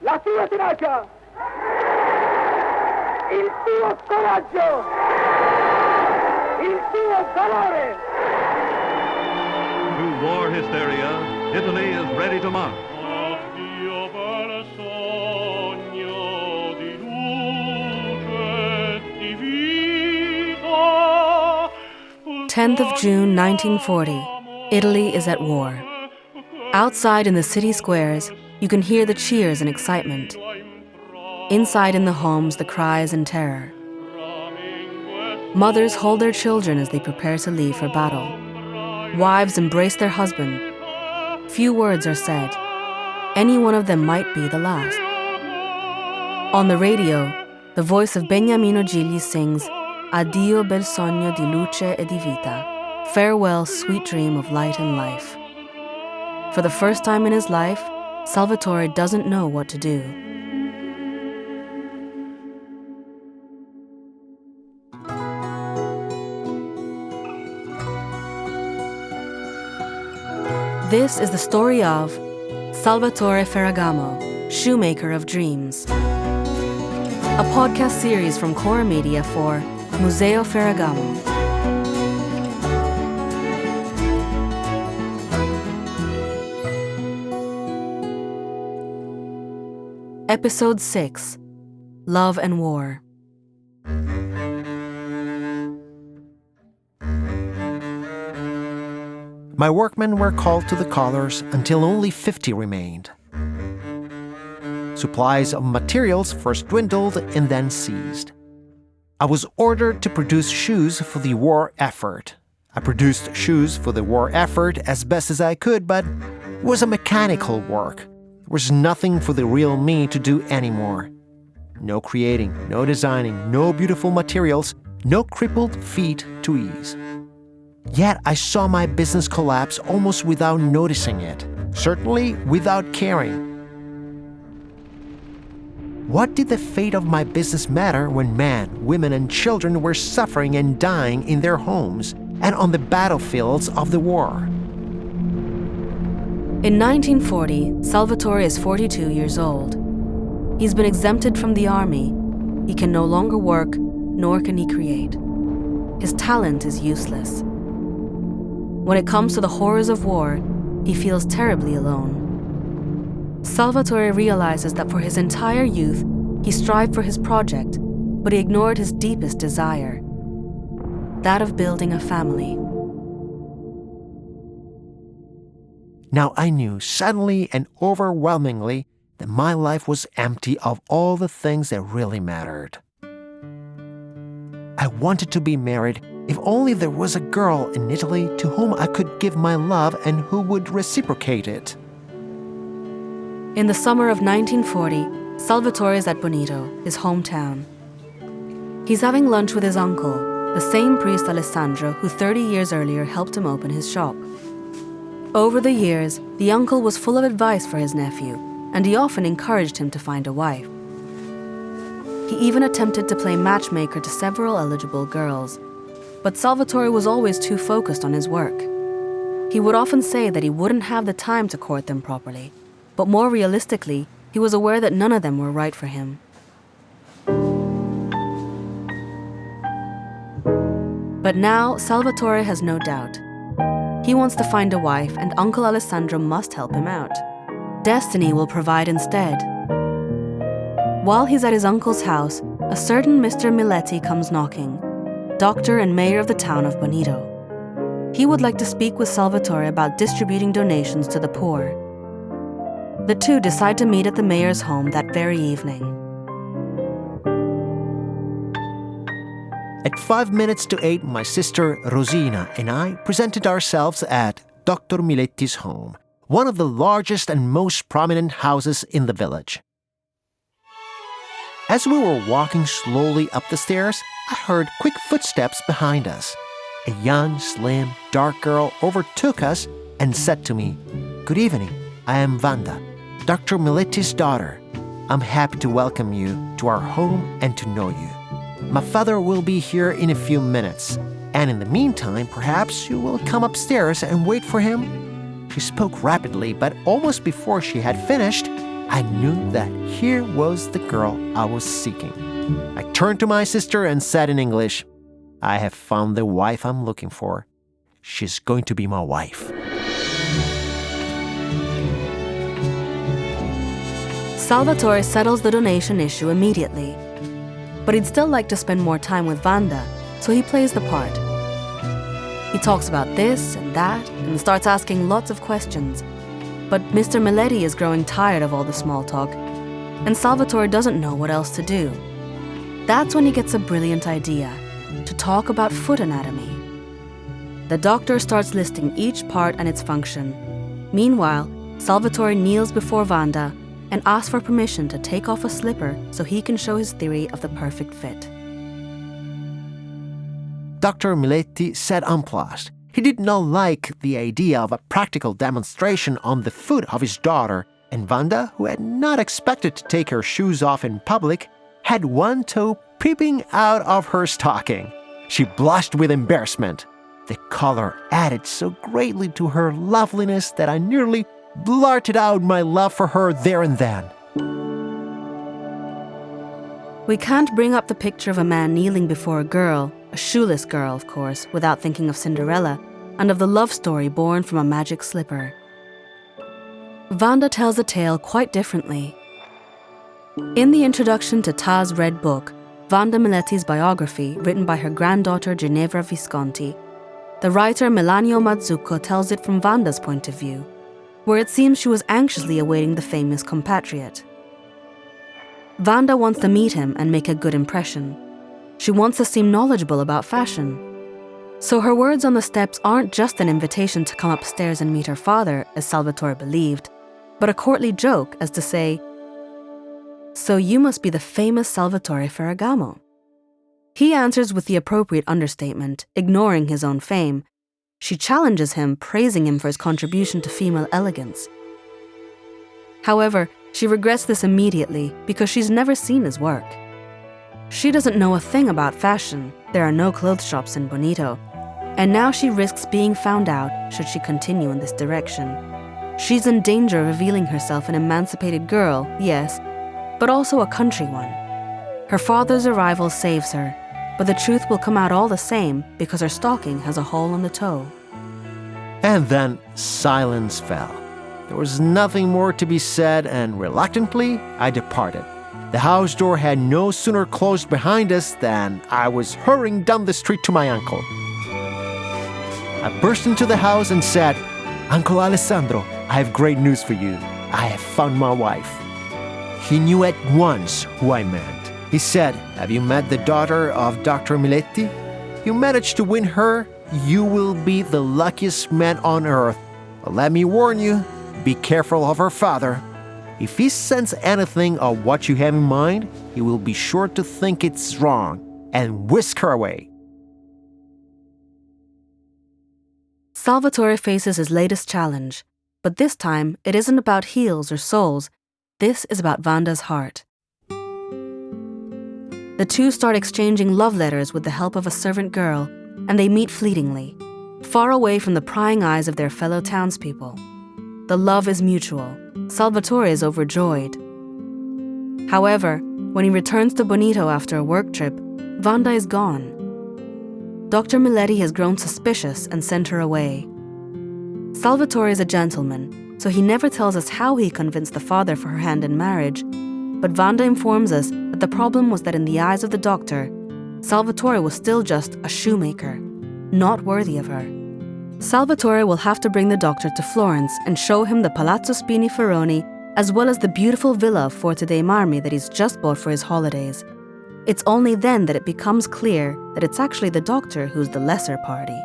la tua tenacia, il tuo coraggio, il tuo valore. Through war hysteria, Italy is ready to march. 10th of June, 1940. Italy is at war. Outside in the city squares, you can hear the cheers and excitement. Inside in the homes, the cries and terror. Mothers hold their children as they prepare to leave for battle. Wives embrace their husband. Few words are said. Any one of them might be the last. On the radio, the voice of Beniamino Gigli sings Addio bel sogno di luce e di vita. Farewell, sweet dream of light and life. For the first time in his life, Salvatore doesn't know what to do. This is the story of Salvatore Ferragamo, Shoemaker of Dreams. A podcast series from Cora Media for Museo Ferragamo. Episode 6, Love and War. My workmen were called to the colors until only 50 remained. Supplies of materials first dwindled and then ceased. I was ordered to produce shoes for the war effort. I produced shoes for the war effort as best as I could, but it was a mechanical work. There was nothing for the real me to do anymore. No creating, no designing, no beautiful materials, no crippled feet to ease. Yet I saw my business collapse almost without noticing it, certainly without caring. What did the fate of my business matter when men, women, and children were suffering and dying in their homes and on the battlefields of the war? In 1940, Salvatore is 42 years old. He's been exempted from the army. He can no longer work, nor can he create. His talent is useless. When it comes to the horrors of war, he feels terribly alone. Salvatore realizes that for his entire youth, he strived for his project, but he ignored his deepest desire, that of building a family. Now I knew suddenly and overwhelmingly that my life was empty of all the things that really mattered. I wanted to be married if only there was a girl in Italy to whom I could give my love and who would reciprocate it. In the summer of 1940, Salvatore is at Bonito, his hometown. He's having lunch with his uncle, the same priest Alessandro who 30 years earlier helped him open his shop. Over the years, the uncle was full of advice for his nephew, and he often encouraged him to find a wife. He even attempted to play matchmaker to several eligible girls, but Salvatore was always too focused on his work. He would often say that he wouldn't have the time to court them properly, but more realistically, he was aware that none of them were right for him. But now, Salvatore has no doubt. He wants to find a wife, and Uncle Alessandro must help him out. Destiny will provide instead. While he's at his uncle's house, a certain Mr. Miletti comes knocking, doctor and mayor of the town of Bonito. He would like to speak with Salvatore about distributing donations to the poor. The two decide to meet at the mayor's home that very evening. At 5 minutes to 8, my sister Rosina and I presented ourselves at Dr. Miletti's home, one of the largest and most prominent houses in the village. As we were walking slowly up the stairs, I heard quick footsteps behind us. A young, slim, dark girl overtook us and said to me, "Good evening, I am Wanda, Dr. Miletti's daughter. I'm happy to welcome you to our home and to know you. My father will be here in a few minutes, and in the meantime, perhaps you will come upstairs and wait for him?" She spoke rapidly, but almost before she had finished, I knew that here was the girl I was seeking. I turned to my sister and said in English, "I have found the wife I'm looking for. She's going to be my wife." Salvatore settles the donation issue immediately. But he'd still like to spend more time with Wanda, so he plays the part. He talks about this and that and starts asking lots of questions. But Mr. Mileti is growing tired of all the small talk, and Salvatore doesn't know what else to do. That's when he gets a brilliant idea, to talk about foot anatomy. The doctor starts listing each part and its function. Meanwhile, Salvatore kneels before Wanda and asks for permission to take off a slipper so he can show his theory of the perfect fit. Dr. Mileti said unplugged. He did not like the idea of a practical demonstration on the foot of his daughter, and Wanda, who had not expected to take her shoes off in public, had one toe peeping out of her stocking. She blushed with embarrassment. The color added so greatly to her loveliness that I nearly blurted out my love for her there and then. We can't bring up the picture of a man kneeling before a girl, a shoeless girl, of course, without thinking of Cinderella, and of the love story born from a magic slipper. Wanda tells the tale quite differently. In the introduction to Ta's Red Book, Wanda Mileti's biography, written by her granddaughter Ginevra Visconti, the writer Melanio Mazzucco tells it from Wanda's point of view, where it seems she was anxiously awaiting the famous compatriot. Wanda wants to meet him and make a good impression. She wants to seem knowledgeable about fashion. So her words on the steps aren't just an invitation to come upstairs and meet her father, as Salvatore believed, but a courtly joke as to say, "So you must be the famous Salvatore Ferragamo." He answers with the appropriate understatement, ignoring his own fame. She challenges him, praising him for his contribution to female elegance. However, she regrets this immediately because she's never seen his work. She doesn't know a thing about fashion, there are no clothes shops in Bonito, and now she risks being found out should she continue in this direction. She's in danger of revealing herself an emancipated girl, yes, but also a country one. Her father's arrival saves her, but the truth will come out all the same because her stocking has a hole in the toe. And then silence fell. There was nothing more to be said, and reluctantly, I departed. The house door had no sooner closed behind us than I was hurrying down the street to my uncle. I burst into the house and said, "Uncle Alessandro, I have great news for you. I have found my wife." He knew at once who I meant. He said, "Have you met the daughter of Dr. Mileti? You managed to win her, you will be the luckiest man on earth. But let me warn you, be careful of her father. If he senses anything of what you have in mind, he will be sure to think it's wrong and whisk her away." Salvatore faces his latest challenge, but this time it isn't about heels or soles. This is about Wanda's heart. The two start exchanging love letters with the help of a servant girl, and they meet fleetingly, far away from the prying eyes of their fellow townspeople. The love is mutual. Salvatore is overjoyed. However, when he returns to Bonito after a work trip, Wanda is gone. Dr. Mileti has grown suspicious and sent her away. Salvatore is a gentleman, so he never tells us how he convinced the father for her hand in marriage, but Wanda informs us that the problem was that in the eyes of the doctor, Salvatore was still just a shoemaker, not worthy of her. Salvatore will have to bring the doctor to Florence and show him the Palazzo Spini-Ferroni as well as the beautiful villa of Forte dei Marmi that he's just bought for his holidays. It's only then that it becomes clear that it's actually the doctor who's the lesser party.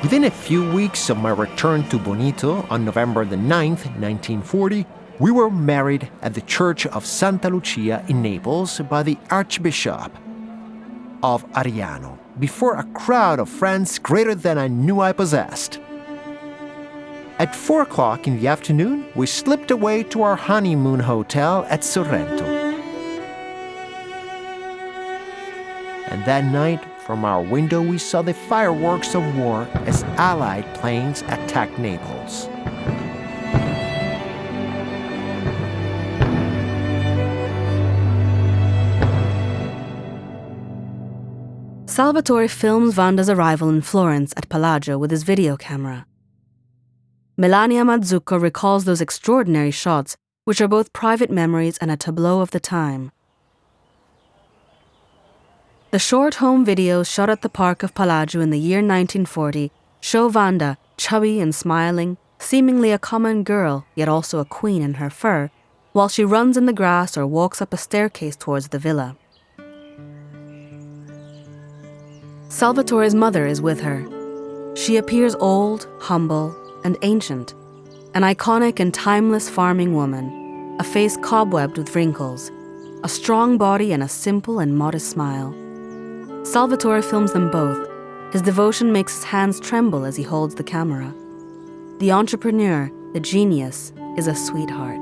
Within a few weeks of my return to Bonito on November the 9th, 1940, we were married at the Church of Santa Lucia in Naples by the Archbishop of Ariano, before a crowd of friends greater than I knew I possessed. At 4 o'clock in the afternoon, we slipped away to our honeymoon hotel at Sorrento. And that night, From our window, we saw the fireworks of war as Allied planes attacked Naples. Salvatore films Wanda's arrival in Florence at Palagio with his video camera. Melania Mazzucco recalls those extraordinary shots, which are both private memories and a tableau of the time. The short home videos shot at the park of Palagio in the year 1940 show Wanda, chubby and smiling, seemingly a common girl, yet also a queen in her fur, while she runs in the grass or walks up a staircase towards the villa. Salvatore's mother is with her. She appears old, humble, and ancient, an iconic and timeless farming woman, a face cobwebbed with wrinkles, a strong body and a simple and modest smile. Salvatore films them both. His devotion makes his hands tremble as he holds the camera. The entrepreneur, the genius, is a sweetheart.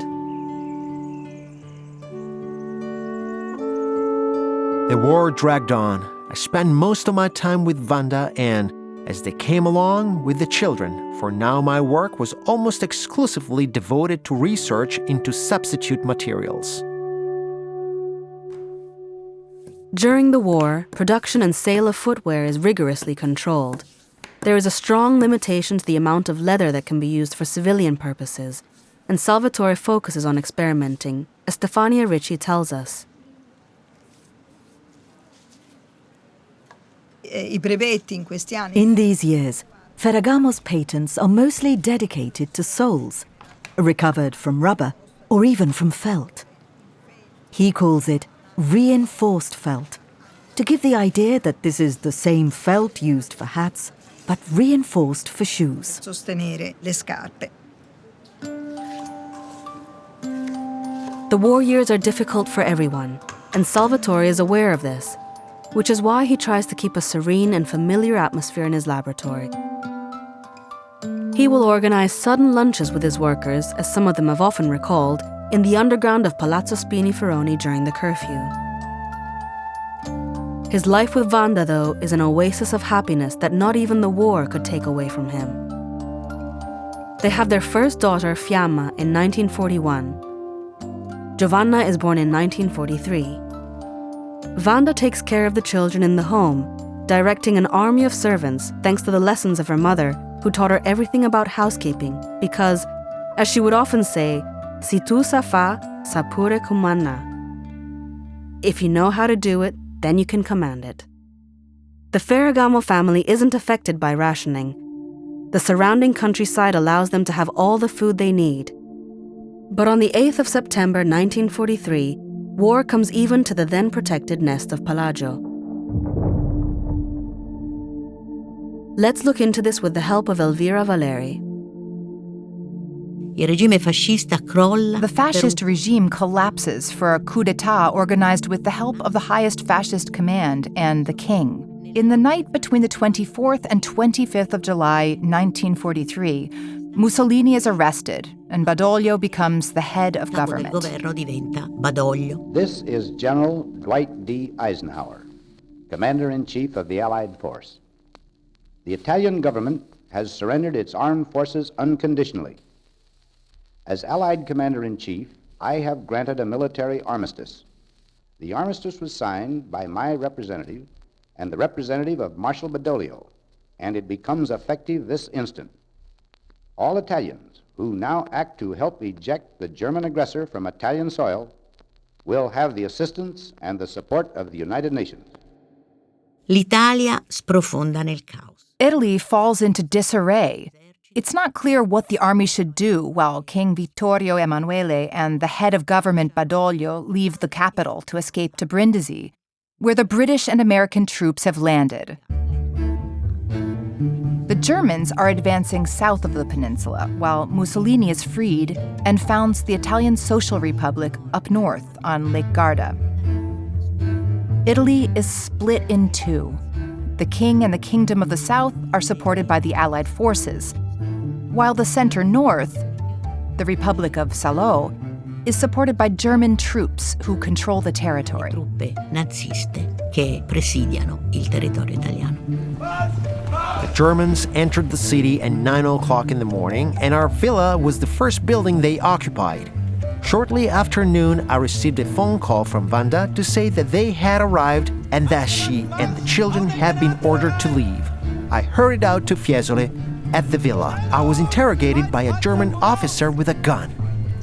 The war dragged on. I spent most of my time with Wanda and, as they came along, with the children, for now my work was almost exclusively devoted to research into substitute materials. During the war, production and sale of footwear is rigorously controlled. There is a strong limitation to the amount of leather that can be used for civilian purposes, and Salvatore focuses on experimenting, as Stefania Ricci tells us. In these years, Ferragamo's patents are mostly dedicated to soles, recovered from rubber or even from felt. He calls it reinforced felt, to give the idea that this is the same felt used for hats, but reinforced for shoes. The war years are difficult for everyone, and Salvatore is aware of this, which is why he tries to keep a serene and familiar atmosphere in his laboratory. He will organize sudden lunches with his workers, as some of them have often recalled, in the underground of Palazzo Spini-Ferroni during the curfew. His life with Wanda, though, is an oasis of happiness that not even the war could take away from him. They have their first daughter, Fiamma, in 1941. Giovanna is born in 1943. Wanda takes care of the children in the home, directing an army of servants thanks to the lessons of her mother, who taught her everything about housekeeping because, as she would often say, si tu sa fa, sa pure comanda. If you know how to do it, then you can command it. The Ferragamo family isn't affected by rationing. The surrounding countryside allows them to have all the food they need. But on the 8th of September 1943, war comes even to the then protected nest of Palagio. Let's look into this with the help of Elvira Valeri. The fascist regime collapses for a coup d'etat organized with the help of the highest fascist command and the king. In the night between the 24th and 25th of July, 1943, Mussolini is arrested and Badoglio becomes the head of government. This is General Dwight D. Eisenhower, Commander-in-Chief of the Allied force. The Italian government has surrendered its armed forces unconditionally. As Allied Commander-in-Chief, I have granted a military armistice. The armistice was signed by my representative and the representative of Marshal Badoglio, and it becomes effective this instant. All Italians who now act to help eject the German aggressor from Italian soil will have the assistance and the support of the United Nations. L'Italia sprofonda nel caos. Italy falls into disarray. It's not clear what the army should do while King Vittorio Emanuele and the head of government Badoglio leave the capital to escape to Brindisi, where the British and American troops have landed. The Germans are advancing south of the peninsula, while Mussolini is freed and founds the Italian Social Republic up north on Lake Garda. Italy is split in two. The king and the kingdom of the south are supported by the Allied forces, while the center north, the Republic of Salò, is supported by German troops who control the territory. Truppe naziste che presidiano il territorio italiano. The Germans entered the city at 9 o'clock in the morning, and our villa was the first building they occupied. Shortly after noon, I received a phone call from Wanda to say that they had arrived and that she and the children had been ordered to leave. I hurried out to Fiesole. At the villa, I was interrogated by a German officer with a gun.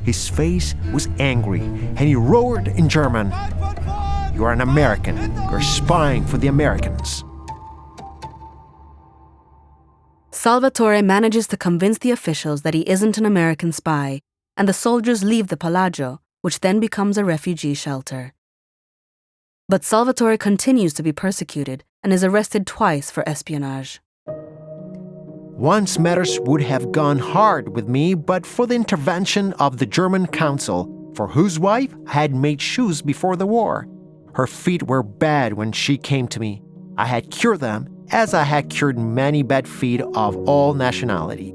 His face was angry, and he roared in German, "You are an American. You're spying for the Americans." Salvatore manages to convince the officials that he isn't an American spy, and the soldiers leave the Palazzo, which then becomes a refugee shelter. But Salvatore continues to be persecuted and is arrested twice for espionage. Once matters would have gone hard with me but for the intervention of the German consul, for whose wife I had made shoes before the war. Her feet were bad when she came to me. I had cured them, as I had cured many bad feet of all nationality.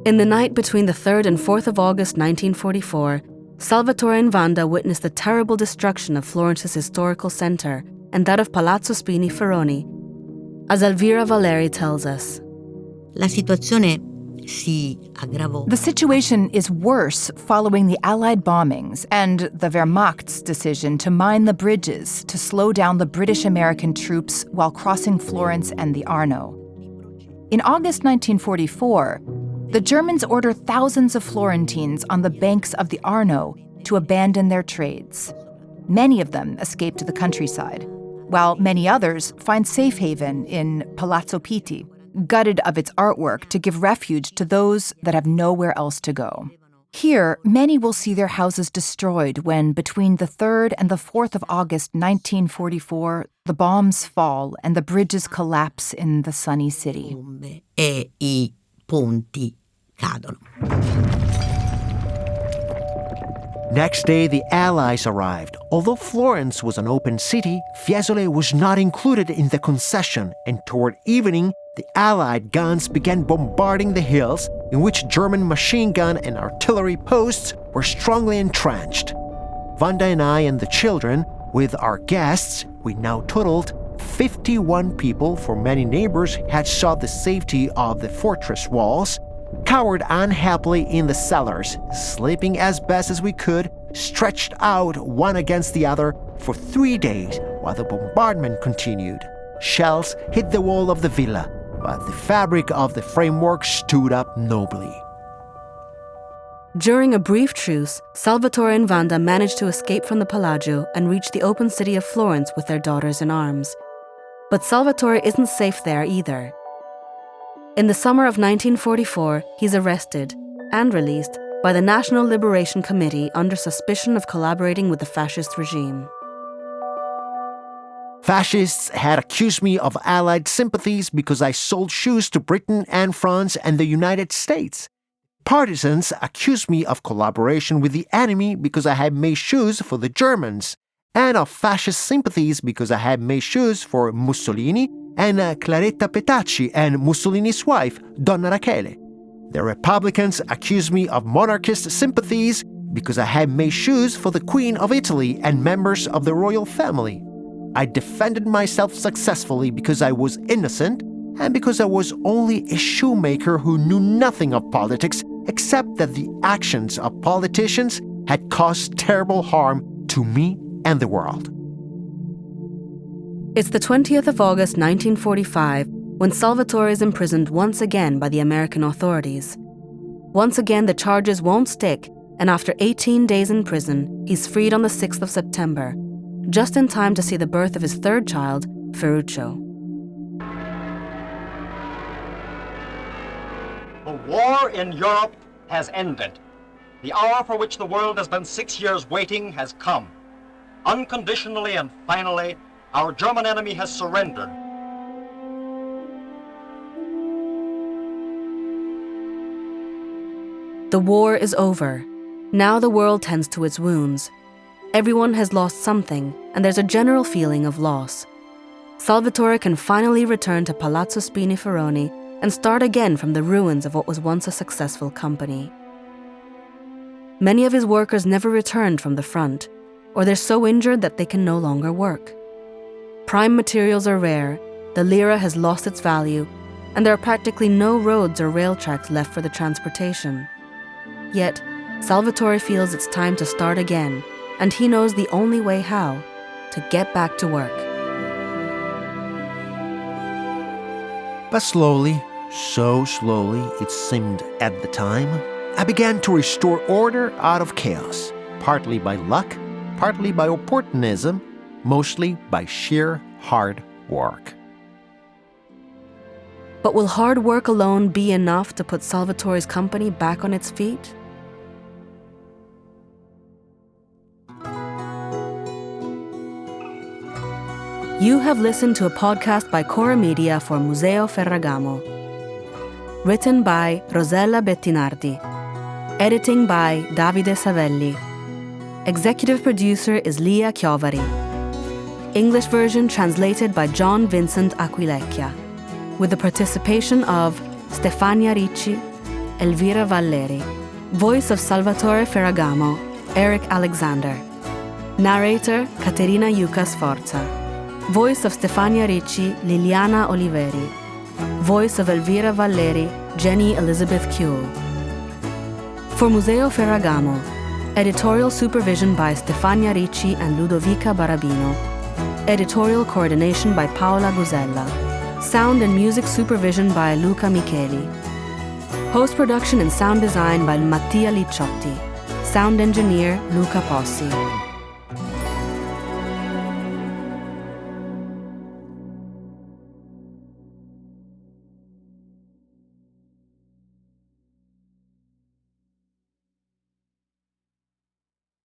In the night between the 3rd and 4th of August 1944, Salvatore and Wanda witnessed the terrible destruction of Florence's historical center and that of Palazzo Spini Ferroni. As Elvira Valeri tells us, La situazione si aggravò. The situation is worse following the Allied bombings and the Wehrmacht's decision to mine the bridges to slow down the British-American troops while crossing Florence and the Arno. In August 1944, the Germans order thousands of Florentines on the banks of the Arno to abandon their trades. Many of them escape to the countryside, while many others find safe haven in Palazzo Pitti, gutted of its artwork to give refuge to those that have nowhere else to go. Here, many will see their houses destroyed when, between the 3rd and the 4th of August 1944, the bombs fall and the bridges collapse in the sunny city. E I ponti cadono. Next day, the Allies arrived. Although Florence was an open city, Fiesole was not included in the concession, and toward evening, the Allied guns began bombarding the hills, in which German machine gun and artillery posts were strongly entrenched. Wanda and I and the children, with our guests, we now totaled 51 people, for many neighbors had sought the safety of the fortress walls, cowered unhappily in the cellars, sleeping as best as we could, stretched out one against the other for 3 days while the bombardment continued. Shells hit the wall of the villa, but the fabric of the framework stood up nobly. During a brief truce, Salvatore and Wanda managed to escape from the Palazzo and reach the open city of Florence with their daughters in arms. But Salvatore isn't safe there either. In the summer of 1944, he's arrested and released by the National Liberation Committee under suspicion of collaborating with the fascist regime. Fascists had accused me of Allied sympathies because I sold shoes to Britain and France and the United States. Partisans accused me of collaboration with the enemy because I had made shoes for the Germans, and of fascist sympathies because I had made shoes for Mussolini and Claretta Petacci and Mussolini's wife, Donna Rachele. The Republicans accused me of monarchist sympathies because I had made shoes for the Queen of Italy and members of the royal family. I defended myself successfully because I was innocent and because I was only a shoemaker who knew nothing of politics except that the actions of politicians had caused terrible harm to me and the world. It's the 20th of August 1945 when Salvatore is imprisoned once again by the American authorities. Once again, the charges won't stick, and after 18 days in prison, he's freed on the 6th of September, just in time to see the birth of his third child, Ferruccio. The war in Europe has ended. The hour for which the world has been 6 years waiting has come. Unconditionally and finally, our German enemy has surrendered. The war is over. Now the world tends to its wounds. Everyone has lost something, and there's a general feeling of loss. Salvatore can finally return to Palazzo Spini Ferroni and start again from the ruins of what was once a successful company. Many of his workers never returned from the front, or they're so injured that they can no longer work. Prime materials are rare, the lira has lost its value, and there are practically no roads or rail tracks left for the transportation. Yet, Salvatore feels it's time to start again, and he knows the only way how: to get back to work. But slowly, so slowly it seemed at the time, I began to restore order out of chaos, partly by luck, partly by opportunism, mostly by sheer hard work. But will hard work alone be enough to put Salvatore's company back on its feet? You have listened to a podcast by Cora Media for Museo Ferragamo. Written by Rosella Bettinardi. Editing by Davide Savelli. Executive producer is Lia Chiovari. English version translated by John Vincent Aquilecchia, with the participation of Stefania Ricci, Elvira Valleri. Voice of Salvatore Ferragamo, Eric Alexander. Narrator, Caterina Yuca Sforza. Voice of Stefania Ricci, Liliana Oliveri. Voice of Elvira Valleri, Jenny Elizabeth Kuehl. For Museo Ferragamo, editorial supervision by Stefania Ricci and Ludovica Barabino. Editorial coordination by Paola Gusella. Sound and music supervision by Luca Micheli. Post-production and sound design by Mattia Licciotti. Sound engineer Luca Possi.